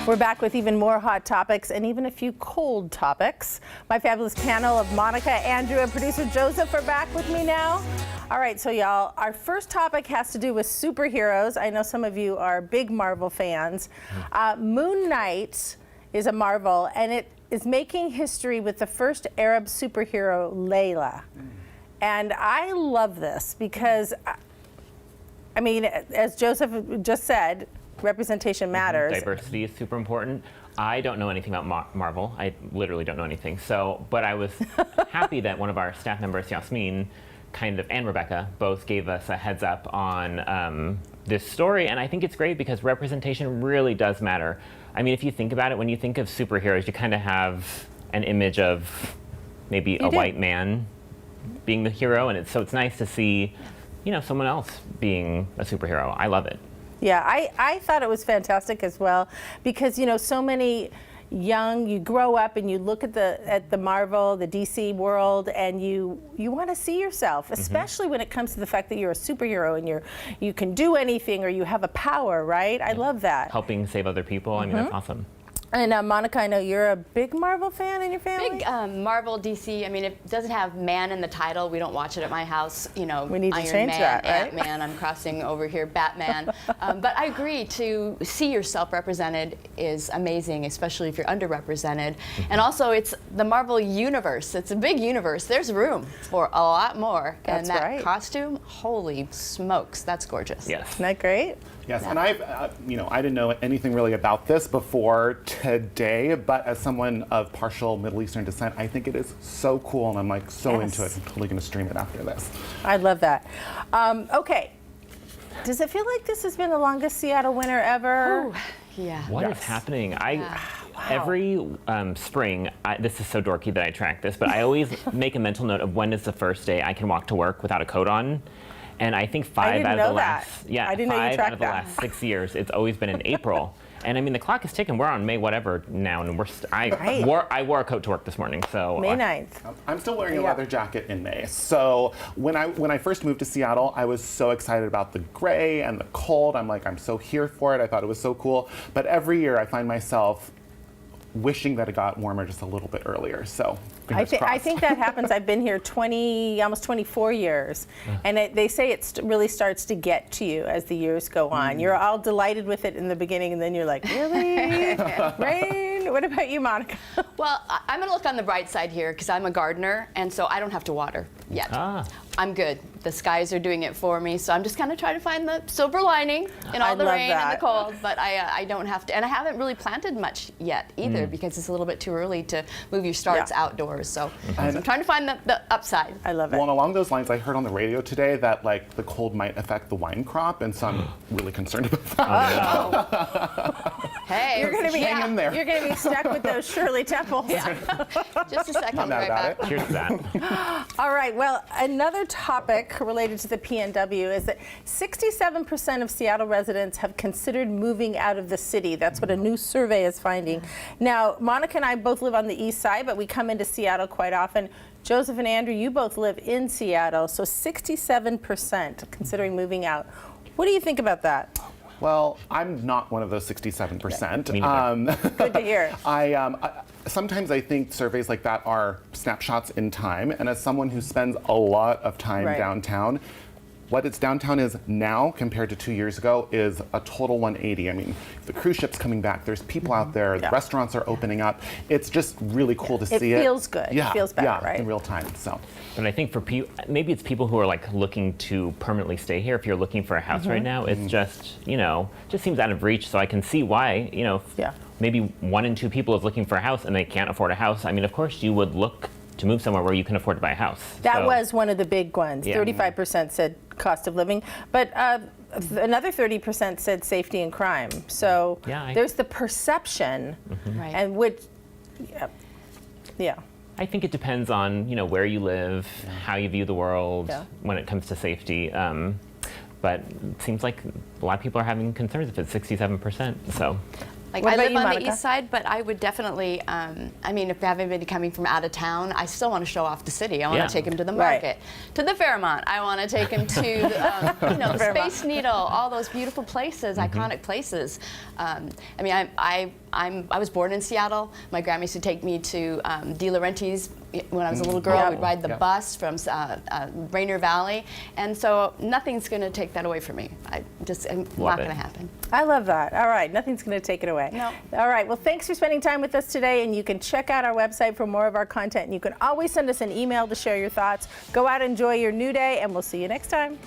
We're back with even more hot topics and even a few cold topics. My fabulous panel of Monica, Andrew, and producer Joseph are back with me now. All right, so y'all, our first topic has to do with superheroes. I know some of you are big Marvel fans. Moon Knight is a Marvel, and it is making history with the first Arab superhero, Layla. And I love this because, I mean, as Joseph just said, representation matters. Diversity is super important. I don't know anything about Marvel. I literally don't know anything. So, but I was happy that one of our staff members, Yasmin, and Rebecca, both gave us a heads up on this story. And I think it's great because representation really does matter. I mean, if you think about it, when you think of superheroes, you kind of have an image of maybe a white man being the hero, and it's nice to see, you know, someone else being a superhero. I love it. Yeah, I thought it was fantastic as well because, you know, so many you grow up and you look at the Marvel, the DC world, and you want to see yourself, especially when it comes to the fact that you're a superhero and you can do anything or you have a power, right? I love that. Helping save other people. I mean, that's awesome. And Monica, I know you're a big Marvel fan in your family? Big Marvel, DC. I mean, if it doesn't have man in the title, we don't watch it at my house. You know, we need to Iron change Man, that, right? Ant-Man, I'm crossing over here, Batman. But I agree, to see yourself represented is amazing, especially if you're underrepresented. And also, it's the Marvel universe. It's a big universe. There's room for a lot more. That's and that right. costume, holy smokes, that's gorgeous. Yes. Isn't that great? Yes, and I didn't know anything really about this before today, but as someone of partial Middle Eastern descent, I think it is so cool, and I'm like so into it. I'm totally going to stream it after this. I love that. Okay, does it feel like this has been the longest Seattle winter ever? Ooh, yeah. What is happening? Every spring, this is so dorky that I track this, but I always make a mental note of when is the first day I can walk to work without a coat on. And I think I didn't know last I didn't know you five tracked out of the that. last 6 years, it's always been in April. And I mean, the clock is ticking. We're on May whatever now, and I wore a coat to work this morning. So May 9th. I'm still wearing a leather jacket in May. So when I first moved to Seattle, I was so excited about the gray and the cold. I'm so here for it. I thought it was so cool. But every year I find myself wishing that it got warmer just a little bit earlier. So I think that happens. I've been here almost 24 years, and they say it really starts to get to you as the years go on. You're all delighted with it in the beginning, and then you're like, really? Rain? What about you, Monica? Well, I'm going to look on the bright side here because I'm a gardener, and so I don't have to water yet. I'm good. The skies are doing it for me, so I'm just kind of trying to find the silver lining in all the rain and the cold, but I don't have to. And I haven't really planted much yet either because it's a little bit too early to move your starts outdoors. So I'm trying to find the upside. I love it. Well, and along those lines, I heard on the radio today that the cold might affect the wine crop, and so I'm really concerned about that. Hey, you're going to be hang in there. You're going to be stuck with those Shirley Temples. Just a second. Not mad about it. Cheers to that. All right. Well, another topic related to the PNW is that 67% of Seattle residents have considered moving out of the city. That's what a new survey is finding. Now, Monica and I both live on the east side, but we come into Seattle quite often. Joseph and Andrew, you both live in Seattle, so 67% considering moving out. What do you think about that? Well, I'm not one of those 67%. Good to hear. Sometimes I think surveys like that are snapshots in time, and as someone who spends a lot of time downtown, what its downtown is now compared to 2 years ago is a total 180. I mean, the cruise ship's coming back, there's people out there, the restaurants are opening up. It's just really cool to see it. It feels good. Yeah, it feels better, right? In real time. So. But I think for maybe it's people who are looking to permanently stay here. If you're looking for a house right now, it's just, just seems out of reach. So I can see why, maybe 1 in 2 people is looking for a house and they can't afford a house. I mean, of course you would look to move somewhere where you can afford to buy a house. That was one of the big ones. 35% said cost of living, but another 30% said safety and crime. So there's the perception, and which, I think it depends on where you live, how you view the world when it comes to safety. But it seems like a lot of people are having concerns if it's 67%. So. Like, What I about live you, on Monica? the east side, but I would definitely, I mean, if everybody coming from out of town, I still want to show off the city. I want Yeah. to take them to the Right. market, to the Fairmont. I want to take them to, the Fairmont. Space Needle, all those beautiful places, iconic places. I mean, I was born in Seattle. My grandma used to take me to De Laurentiis when I was a little girl. Yeah. We'd ride the bus from Rainier Valley, and so nothing's going to take that away from me. It's not going to happen. I love that. All right, nothing's going to take it away. No. All right, well, thanks for spending time with us today, and you can check out our website for more of our content, and you can always send us an email to share your thoughts. Go out, enjoy your new day, and we'll see you next time.